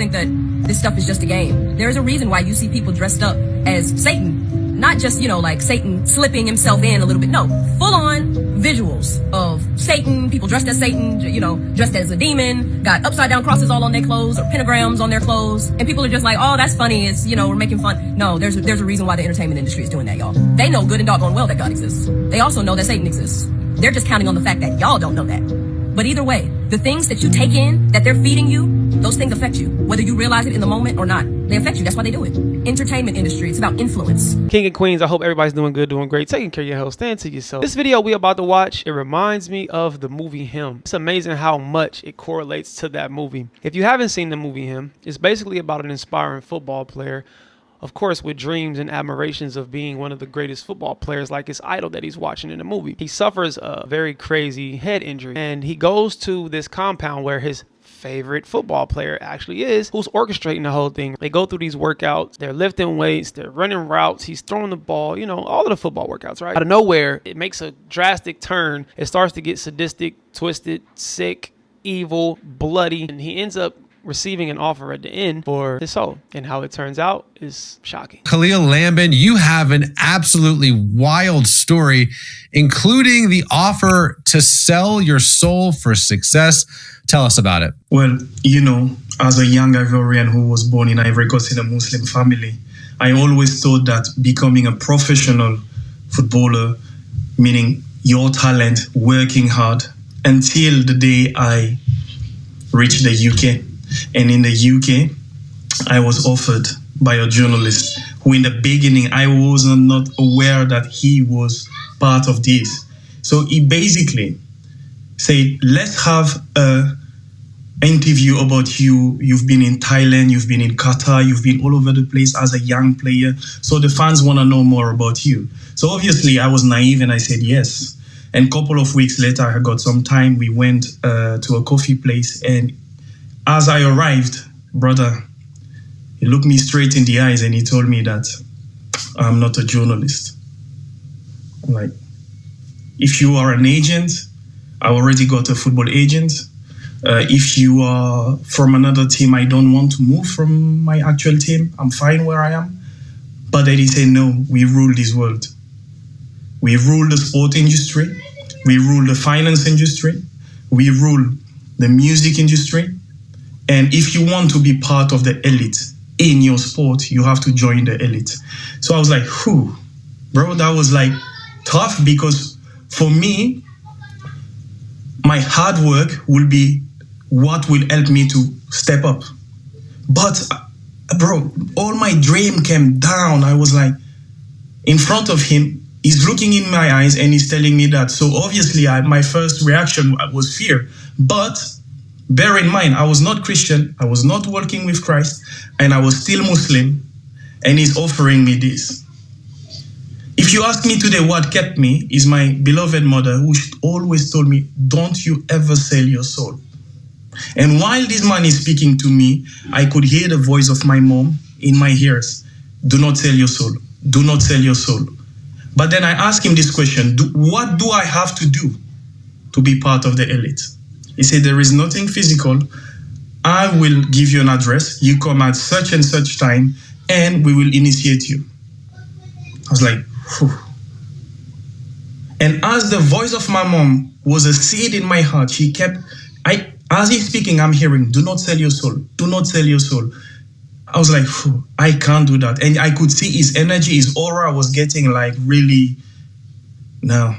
think that this stuff is just a game. There's a reason why you see people dressed up as Satan. Not just, like Satan slipping himself in a little bit. No, full on visuals of Satan, people dressed as Satan, dressed as a demon, got upside down crosses all on their clothes or pentagrams on their clothes. And people are just like, oh, that's funny. It's, we're making fun. No, there's a reason why the entertainment industry is doing that, y'all. They know good and doggone well that God exists. They also know that Satan exists. They're just counting on the fact that y'all don't know that. But either way, the things that you take in, that they're feeding you, those things affect you, whether you realize it in the moment or not. They affect you. That's why they do it. Entertainment industry, it's about influence. King and queens, I hope everybody's doing good, doing great, taking care of your health, stand to yourself. This video we about to watch, it reminds me of the movie Him. It's amazing how much it correlates to that movie. If you haven't seen the movie Him, it's basically about an inspiring football player, of course, with dreams and admirations of being one of the greatest football players like his idol that he's watching in the movie. He suffers a very crazy head injury, and he goes to this compound where his favorite football player actually is, who's orchestrating the whole thing. They go through these workouts, they're lifting weights, they're running routes, he's throwing the ball, all of the football workouts, right? Out of nowhere, it makes a drastic turn. It starts to get sadistic, twisted, sick, evil, bloody, and he ends up receiving an offer at the end for his soul. And how it turns out is shocking. Khalil Lambin, you have an absolutely wild story, including the offer to sell your soul for success. Tell us about it. Well, as a young Ivorian who was born in Ivory Coast in a Muslim family, I always thought that becoming a professional footballer, meaning your talent, working hard, until the day I reached the UK. And in the UK, I was offered by a journalist who in the beginning, I was not aware that he was part of this. So he basically said, let's have a interview about you. You've been in Thailand, you've been in Qatar, you've been all over the place as a young player. So the fans want to know more about you. So obviously I was naive and I said yes. And a couple of weeks later, I got some time. We went to a coffee place, and as I arrived, brother, he looked me straight in the eyes and he told me that I'm not a journalist. I'm like, if you are an agent, I already got a football agent. If you are from another team, I don't want to move from my actual team. I'm fine where I am. But then he said, no, we rule this world. We rule the sport industry. We rule the finance industry. We rule the music industry. And if you want to be part of the elite in your sport, you have to join the elite. So I was like, whew, bro, that was like tough, because for me, my hard work will be what will help me to step up. But bro, all my dream came down. I was like, in front of him, he's looking in my eyes and he's telling me that. So obviously my first reaction was fear. But bear in mind, I was not Christian, I was not walking with Christ, and I was still Muslim, and he's offering me this. If you ask me today what kept me, is my beloved mother, who always told me, don't you ever sell your soul. And while this man is speaking to me, I could hear the voice of my mom in my ears. Do not sell your soul. Do not sell your soul. But then I asked him this question, what do I have to do to be part of the elite? He said, there is nothing physical. I will give you an address. You come at such and such time, and we will initiate you. I was like, whew. And as the voice of my mom was a seed in my heart, she kept, as he's speaking, I'm hearing, do not sell your soul. Do not sell your soul. I was like, phew, I can't do that. And I could see his energy, his aura was getting like really, no.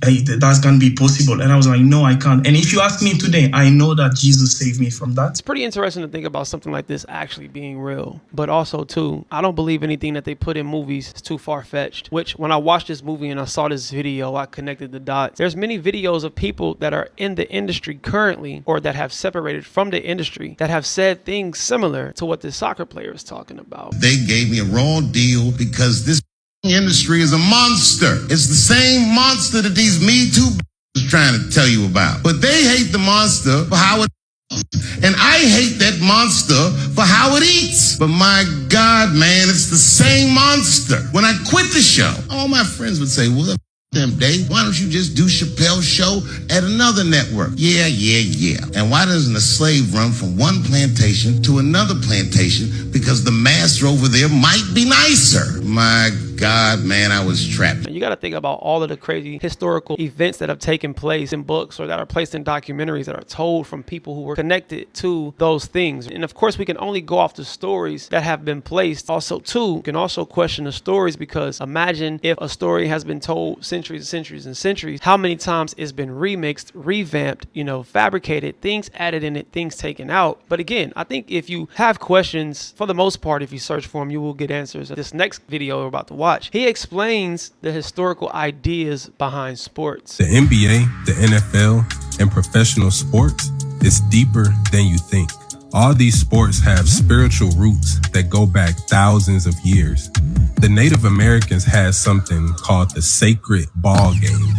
That's going to be possible. And I was like, no, I can't. And if you ask me today, I know that Jesus saved me from that. It's pretty interesting to think about something like this actually being real. But also, too, I don't believe anything that they put in movies is too far-fetched. Which, when I watched this movie and I saw this video, I connected the dots. There's many videos of people that are in the industry currently, or that have separated from the industry, that have said things similar to what this soccer player is talking about. They gave me a raw deal because this industry is a monster. It's the same monster that these Me Too is trying to tell you about. But they hate the monster for how it and I hate that monster for how it eats. But my God, man, it's the same monster. When I quit the show, all my friends would say, well, them, Dave. Why don't you just do Chappelle's show at another network? Yeah. And why doesn't a slave run from one plantation to another plantation? Because the master over there might be nicer. My God, man, I was trapped. You got to think about all of the crazy historical events that have taken place in books or that are placed in documentaries that are told from people who were connected to those things. And of course, we can only go off the stories that have been placed. Also, too, you can also question the stories, because imagine if a story has been told centuries and centuries and centuries, how many times it's been remixed, revamped, fabricated, things added in it, things taken out. But again, I think if you have questions, for the most part, if you search for them, you will get answers. This next video we're about to watch, he explains the historical ideas behind sports. The NBA, the NFL, and professional sports is deeper than you think. All these sports have spiritual roots that go back thousands of years. The Native Americans had something called the sacred ball game.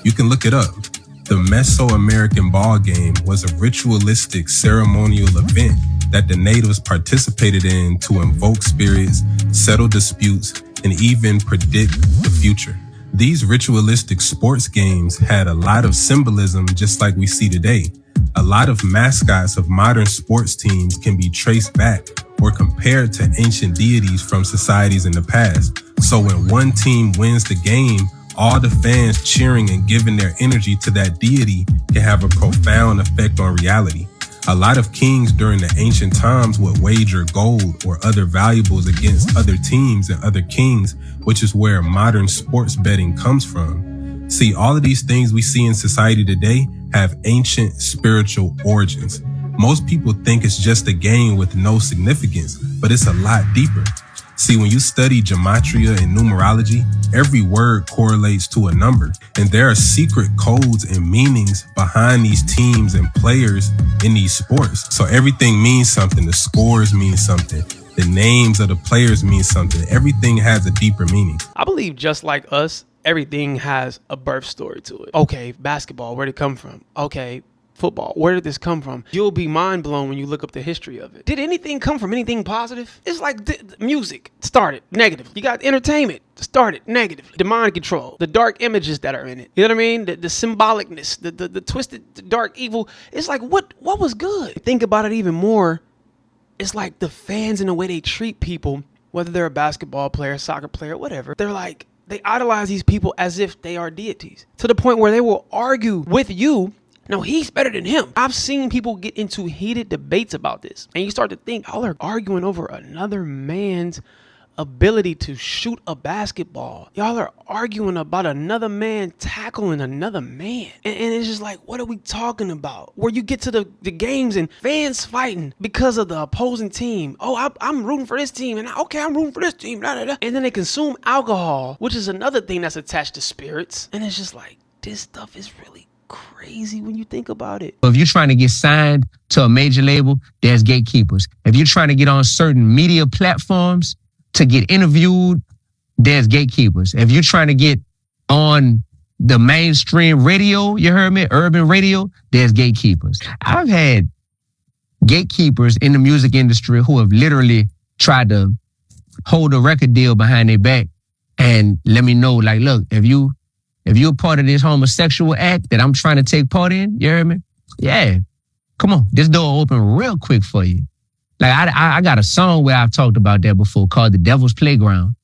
You can look it up. The Mesoamerican ball game was a ritualistic ceremonial event that the natives participated in to invoke spirits, settle disputes, and even predict the future. These ritualistic sports games had a lot of symbolism, just like we see today. A lot of mascots of modern sports teams can be traced back or compared to ancient deities from societies in the past. So when one team wins the game, all the fans cheering and giving their energy to that deity can have a profound effect on reality. A lot of kings during the ancient times would wager gold or other valuables against other teams and other kings, which is where modern sports betting comes from. See, all of these things we see in society today have ancient spiritual origins. Most people think it's just a game with no significance, but it's a lot deeper. See, when you study gematria and numerology, every word correlates to a number, and there are secret codes and meanings behind these teams and players in these sports. So everything means something. The scores mean something. The names of the players mean something. Everything has a deeper meaning. I believe just like us, everything has a birth story to it. Okay, basketball, where'd it come from? Okay, football, where did this come from? You'll be mind blown when you look up the history of it. Did anything come from anything positive? It's like music started negative. You got entertainment started negative. The mind control, the dark images that are in it. You know what I mean? The symbolicness, the twisted, the dark evil. It's like, what was good? Think about it even more. It's like the fans and the way they treat people, whether they're a basketball player, soccer player, whatever. They're like, they idolize these people as if they are deities, to the point where they will argue with you. No, he's better than him. I've seen people get into heated debates about this. And you start to think, y'all are arguing over another man's ability to shoot a basketball. Y'all are arguing about another man tackling another man. And it's just like, what are we talking about? Where you get to the games and fans fighting because of the opposing team. Oh, I'm rooting for this team. And okay, I'm rooting for this team. Blah, blah, blah. And then they consume alcohol, which is another thing that's attached to spirits. And it's just like, this stuff is really crazy when you think about it. If you're trying to get signed to a major label, there's gatekeepers. If you're trying to get on certain media platforms to get interviewed, there's gatekeepers. If you're trying to get on the mainstream radio, you heard me, urban radio, there's gatekeepers. I've had gatekeepers in the music industry who have literally tried to hold a record deal behind their back and let me know, like, look, if you're a part of this homosexual act that I'm trying to take part in, you hear me? Yeah. Come on. This door will open real quick for you. Like, I got a song where I've talked about that before called The Devil's Playground.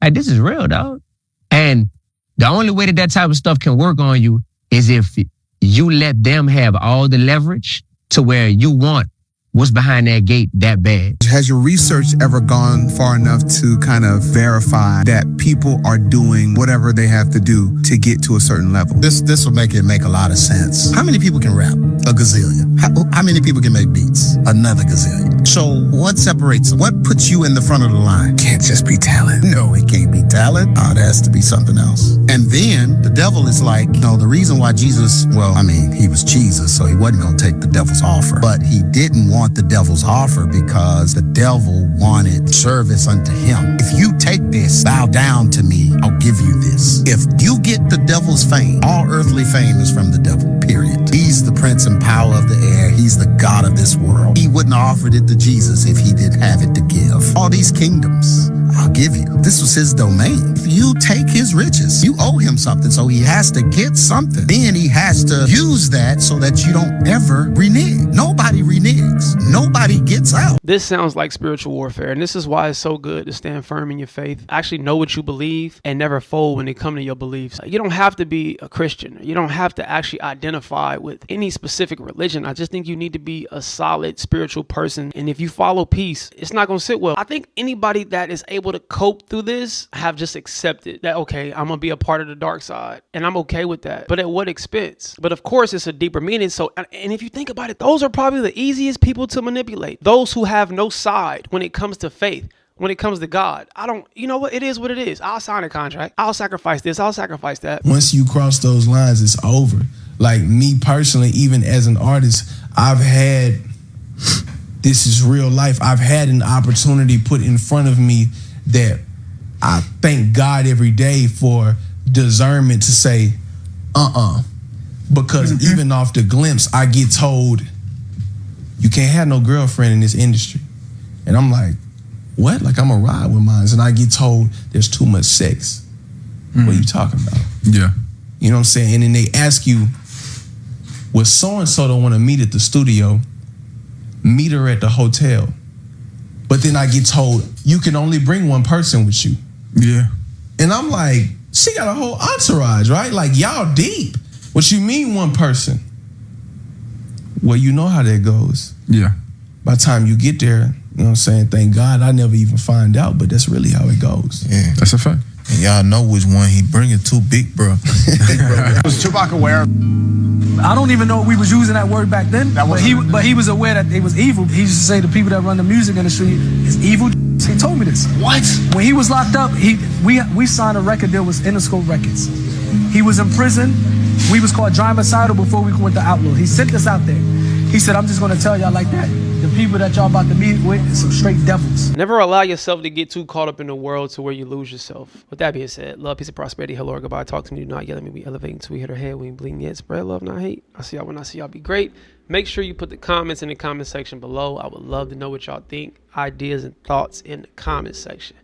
Like, this is real, dog. And the only way that type of stuff can work on you is if you let them have all the leverage to where you want what's behind that gate that bad. Has your research ever gone far enough to kind of verify that people are doing whatever they have to do to get to a certain level? This will make a lot of sense. How many people can rap? A gazillion. How many people can make beats? Another gazillion. So what separates them? What puts you in the front of the line? Can't just be talent. No, it can't be talent. Oh, there has to be something else. And then the devil is like, no, the reason why Jesus, he was Jesus, so he wasn't going to take the devil's offer. But he didn't want the devil's offer because the devil wanted service unto him. If you take this, bow down to me, I'll give you this. If you get the devil's fame, all earthly fame is from the devil, period. He's the prince and power of the air. He's the God of this world. He wouldn't have offered it to Jesus if he didn't have it to give. All these kingdoms, I'll give you. This was his domain. If you take his riches, you owe him something, so he has to get something. Then he has to use that so that you don't ever renege. Nobody reneges. Nobody gets out. This sounds like spiritual warfare, and this is why it's so good to stand firm in your faith. Actually know what you believe and never fold when it comes to your beliefs. You don't have to be a Christian. You don't have to actually identify with any specific religion. I just think you need to be a solid spiritual person, and if you follow peace, it's not going to sit well. I think anybody that is able to cope through this have just accepted that, okay, I'm going to be a part of the dark side, and I'm okay with that. But at what expense? But of course, it's a deeper meaning. So, and if you think about it, those are probably the easiest people to manipulate. Those who have no side when it comes to faith, when it comes to God. You know what? It is what it is. I'll sign a contract. I'll sacrifice this. I'll sacrifice that. Once you cross those lines, it's over. Like me personally, even as an artist, this is real life. I've had an opportunity put in front of me that I thank God every day for discernment to say, because even off the glimpse, I get told, you can't have no girlfriend in this industry. And I'm like, what? Like, I'm a ride with mine. And I get told there's too much sex. What are you talking about? Yeah. You know what I'm saying? And then they ask you, well, so-and-so don't want to meet at the studio, meet her at the hotel. But then I get told, you can only bring one person with you. Yeah. And I'm like, she got a whole entourage, right? Like, y'all deep. What you mean one person? Well, you know how that goes. Yeah. By the time you get there, you know what I'm saying? Thank God I never even find out, but that's really how it goes. Yeah. That's a fact. And y'all know which one he bringing to, big bro. Was Tupac aware? I don't even know if we was using that word back then, but he was aware that it was evil. He used to say the people that run the music industry is evil. He told me this. What? When he was locked up, we signed a record deal with Interscope Records. He was in prison. We was called Drymacidal before we went to Outlaw. He sent us out there. He said, I'm just going to tell y'all like that. The people that y'all about to meet with is some straight devils. Never allow yourself to get too caught up in the world to where you lose yourself. With that being said, love, peace, and prosperity. Hello or goodbye. Talk to me. Do not yell at me. We elevating till we hit our head. We ain't bleeding yet. Spread love, not hate. I'll see y'all when I see y'all. Be great. Make sure you put the comments in the comment section below. I would love to know what y'all think. Ideas and thoughts in the comment section.